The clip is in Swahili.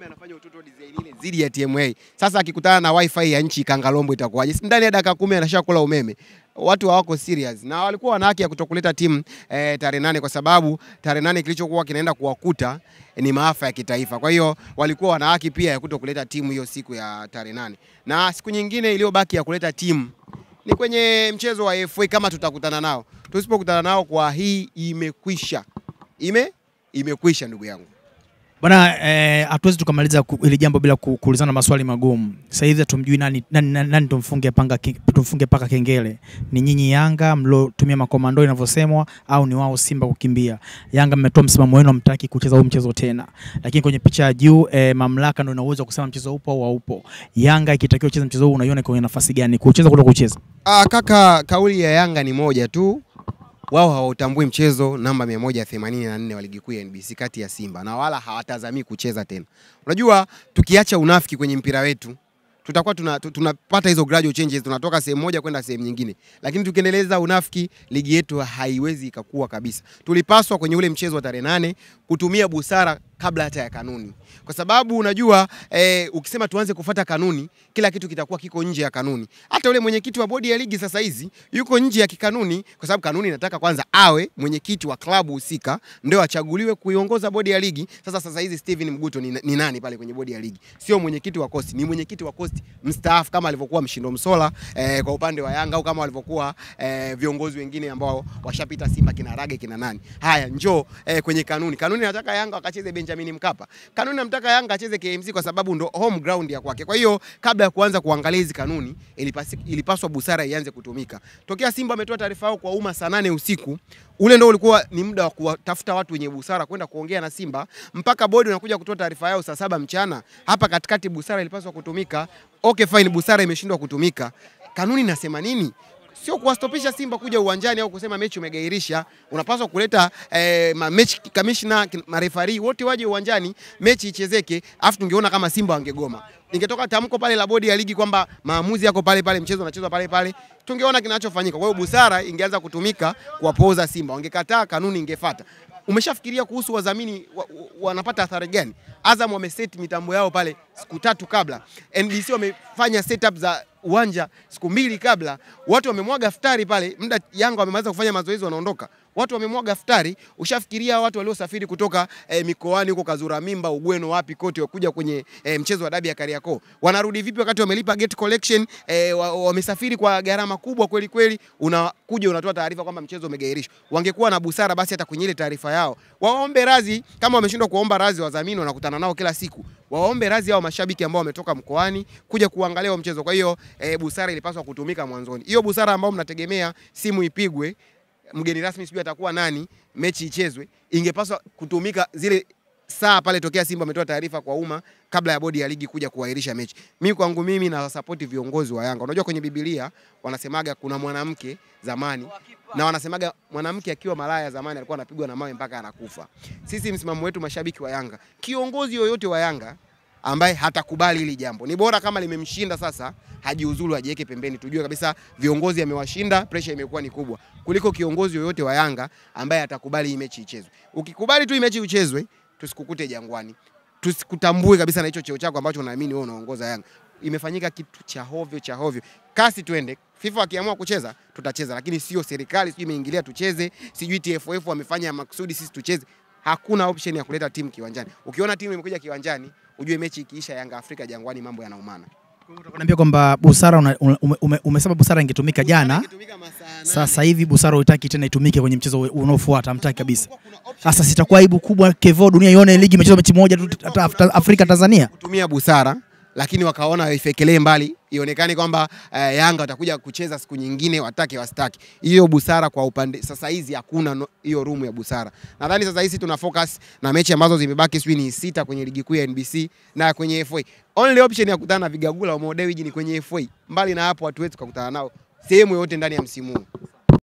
Pacome anafanya utoto design ile zidi ya TMA. Sasa akikutana na wifi ya nchi Kangalombo itakuwaje? Ndani ya dakika 10 anashakula umeme. Watu hawako serious. Na walikuwa wana haki ya kutokuleta timu tarehe 8 kwa sababu tarehe 8 kilichokuwa kinaenda kuwakuta ni maafa ya kitaifa. Kwa hiyo walikuwa wana haki pia ya kutokuleta timu hiyo siku ya tarehe 8. Na siku nyingine iliyobaki ya kuleta timu ni kwenye mchezo wa FA kama tutakutana nao. Tusipokutana nao kwa hii imekwisha. Imekwisha ndugu yangu. Bwana hatuwezi tukamaliza ile jambo bila kuulizana maswali magumu. Sasa hivi tumjui nani tumfunge paka kengele. Ni nyinyi Yanga mlotumia makomando inavyosemwa au ni wao Simba kukimbia? Yanga mmetoa msimamo wenu mtaki kucheza huu mchezo tena. Lakini kwenye picha ya juu mamlaka ndio inaweza kusema mchezo upo au haupo. Yanga ikitakiwa kucheza mchezo huu unaiona kwenye nafasi gani? Kucheza kutoka kucheza? Kaka, kauli ya Yanga ni moja tu. Wao hawautambui mchezo namba 184 wa ligi kuu ya NBC kati ya Simba na wala hawatazamii kucheza tena. Unajua tukiacha unafiki kwenye mpira wetu tutakuwa tunapata hizo gradual changes, tunatoka sehemu moja kwenda sehemu nyingine. Lakini tukiendeleza unafiki ligi yetu haiwezi ikakua kabisa. Tulipaswa kwenye ule mchezo wa tarehe 8 kutumia busara kabla hata ya kanuni. Kwa sababu unajua ukisema tuanze kufuata kanuni, kila kitu kitakuwa kiko nje ya kanuni. Hata ule mwenyekiti wa bodi ya ligi sasa hizi yuko nje ya kikanuni kwa sababu kanuni inataka kwanza awe mwenyekiti wa klabu husika ndio achaguliwe kuiongoza bodi ya ligi. Sasa hizi Steven Mguto ni nani pale kwenye bodi ya ligi? Sio mwenyekiti wa Coast, ni mwenyekiti wa Coast mstaafu kama alivyokuwa Mshindo Msola kwa upande wa Yanga au kama walivyokuwa viongozi wengine ambao washapita Simba kina Rage kina nani. Haya njoo kwenye kanuni. Kanuni inataka Yanga wakacheze Benjamin Mkapa. Kanuni inamtaka Yanga acheze KMC kwa sababu ndo home ground ya kwake. Kwa hiyo kabla ya kuanza kuangalia hizi kanuni ilipaswa busara ianze kutumika. Tokea Simba ametoa taarifa yao kwa umma saa 8 usiku, ule ndo ulikuwa ni muda wa kutafuta watu wenye busara kwenda kuongea na Simba, mpaka bodi unakuja kutoa taarifa yao saa 7 mchana. Hapa katikati busara ilipaswa kutumika. Okay fine, busara imeshindwa kutumika. Kanuni inasema nini? Sio kuwastopisha Simba kuja uwanjani au kusema mechi umegairisha. Unapaswa kuleta mechi commissioner, marefari wote waje uwanjani, mechi ichezeke, afu tungeona kama Simba wangegoma. Ingetoka tamko pale la bodi ya ligi kwamba maamuzi yako pale pale, mchezo unachezwa pale pale, tungeona kinachofanyika. Kwa hiyo busara ingeanza kutumika kuwapoza Simba. Wangekataa, kanuni ingefuata. Umeshafikiria kuhusu wadhamini wanapata athari gani? Azam wameset mitambo yao pale siku 3 kabla. NBC wamefanya setup za uwanja siku 2 kabla. Watu wamemwaga futari pale, muda Yanga wamemaliza kufanya mazoezi wanaondoka. Watu wamemwaga futari. Ushafikiria watu waliosafiri kutoka mikoani huko Kazura Mimba, Ugweno wapi kote wakuja kwenye mchezo wa dabi ya Kariakoo. Wanarudi vipi wakati wamelipa gate collection, wamesafiri kwa gharama kubwa kweli kweli, unakuja unatoa taarifa kwamba mchezo umegairishwa. Wangekuwa na busara basi hata kwenye ile taarifa yao waombe radhi. Kama wameshindwa kuomba radhi wadhamini wanakutana nao kila siku, waombe radhi hao mashabiki ambao wametoka mkoani kuja kuangalia mchezo. Kwa hiyo busara ilipaswa kutumika mwanzoni. Hiyo busara ambao mnategemea simu ipigwe, mgeni rasmi sijui atakuwa nani, mechi ichezwe, ingepaswa kutumika zile saa pale tokea Simba ametoa taarifa kwa umma kabla ya bodi ya ligi kuja kuahirisha mechi. Mimi kwangu mimi na support viongozi wa Yanga. Unajua kwenye Biblia wanasemaga kuna mwanamke zamani na wanasemaga mwanamke akiwa malaya zamani alikuwa anapigwa na mawe mpaka anakufa. Sisi msimamo wetu mashabiki wa Yanga, kiongozi yoyote wa Yanga ambaye hatakubali hili jambo, ni bora kama limemshinda sasa hajiuzulu, ajiweke pembeni, tujue kabisa viongozi amewashinda, pressure imekuwa ni kubwa, kuliko kiongozi yoyote wa Yanga ambaye atakubali hii mechi ichezwe. Ukikubali tu hii mechi ichezwe, tusikukute Jangwani, tusikutambue kabisa na hicho cheo chako ambacho unaamini wewe unaongoza Yanga. Imefanyika kitu cha hovyo. Kasi twende. FIFA akiamua kucheza tutacheza, lakini sio serikali sijui imeingilia tucheze, sijui TFF wamefanya makusudi sisi tucheze. Hakuna option ya kuleta timu kiwanjani. Ukiona timu imekuja kiwanjani, ujue mechi ikiisha Yanga Afrika Jangwani mambo yanaumana. Unaniambia kwamba busara umesema busara ingetumika jana. Sasa hivi busara hutaki tena itumike kwenye mchezo unaofuata, hamtaki kabisa. Sasa sitakuwa aibu kubwa Kevo dunia ione ligi imecheza mechi moja tu Afrika Tanzania. Kutumia busara lakini wakaona ifekelee mbali, ionekane kwamba Yanga watakuja kucheza siku nyingine watake wastaki. Hiyo busara kwa upande sasa hizi hakuna hiyo room ya busara. Nadhani sasa hizi tuna focus na mechi ambazo zimebaki sijui ni 6 kwenye ligi kuu ya NBC na kwenye FA. Only option ya kukutana na Vigagula wa Modewiji ni kwenye FA. Mbali na hapo watu wetu kukutana nao sehemu yote ndani ya msimu huu.